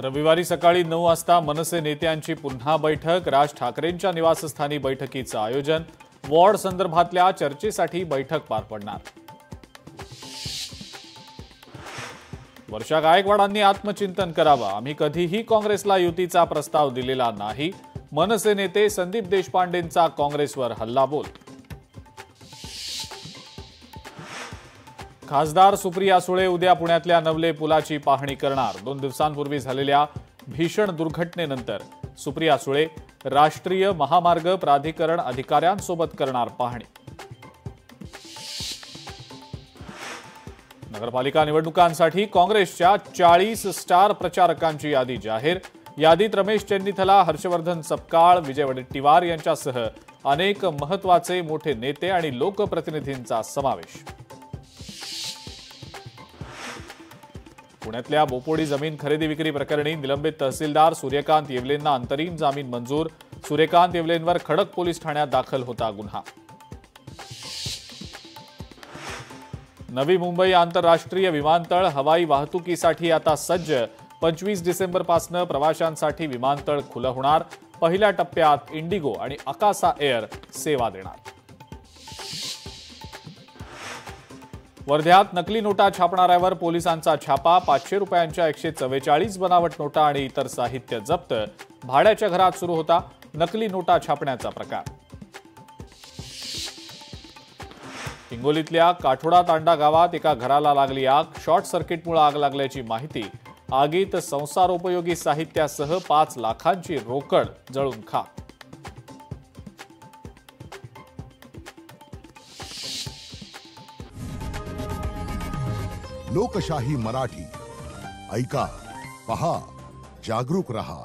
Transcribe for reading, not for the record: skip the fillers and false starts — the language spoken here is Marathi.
रविवारी सकाळी 9 वाजता मनसे नेत्यांची पुन्हा बैठक। राज ठाकरेंच्या निवासस्थानी बैठकीचं आयोजन। वॉर्ड संदर्भातल्या चर्चेसाठी बैठक पार पडणार। वर्षा गायकवाडांनी आत्मचिंतन करावं। आम्ही कधीही काँग्रेसला युतीचा प्रस्ताव दिलेला नाही। मनसे नेते संदीप देशपांडेंचा काँग्रेसवर हल्लाबोल। खासदार सुप्रिया सुळे उद्या पुण्यातल्या नवले पुलाची पाहणी करणार। 2 दिवसांपूर्वी झालेल्या भीषण दुर्घटनेनंतर सुप्रिया सुळे राष्ट्रीय महामार्ग प्राधिकरण अधिकाऱ्यांसोबत करणार पाहणी। नगरपालिका निवडणुकांसाठी काँग्रेसच्या 40 स्टार प्रचारकांची यादी जाहीर। यादीत रमेश चेन्नीथला, हर्षवर्धन सपकाळ, विजय वडेट्टीवार यांच्यासह अनेक महत्त्वाचे मोठे नेते आणि लोकप्रतिनिधींचा समावेश। पुण्यातल्या बोपोडी जमीन खरेदी विक्री प्रकरणी निलंबित तहसीलदार सूर्यकांत येवलेंना अंतरिम जामीन मंजूर। सूर्यकांत येवलेंवर खडक पोलीस ठाण्यात दाखल होता गुन्हा। नवी मुंबई आंतरराष्ट्रीय विमानतळ हवाई वाहतुकीसाठी आता सज्ज। 25 डिसेंबरपासून प्रवाशांसाठी विमानतळ खुलं होणार। पहिल्या टप्प्यात इंडिगो आणि अकासा एअर सेवा देणार। वर्ध्यात नकली नोटा छापणाऱ्यावर पोलिसांचा छापा। 500 रुपयांच्या 144 बनावट नोटा आणि इतर साहित्य जप्त। भाड्याच्या घरात सुरू होता नकली नोटा छापण्याचा प्रकार। हिंगोलीतल्या काठोडा तांडा गावात एका घराला लागली आग। शॉर्ट सर्किटमुळे आग लागल्याची माहिती। आगीत संसारोपयोगी साहित्यासह 5 लाखांची रोकड जळून खाक। लोकशाही मराठी ऐका, पहा, जागरूक रहा।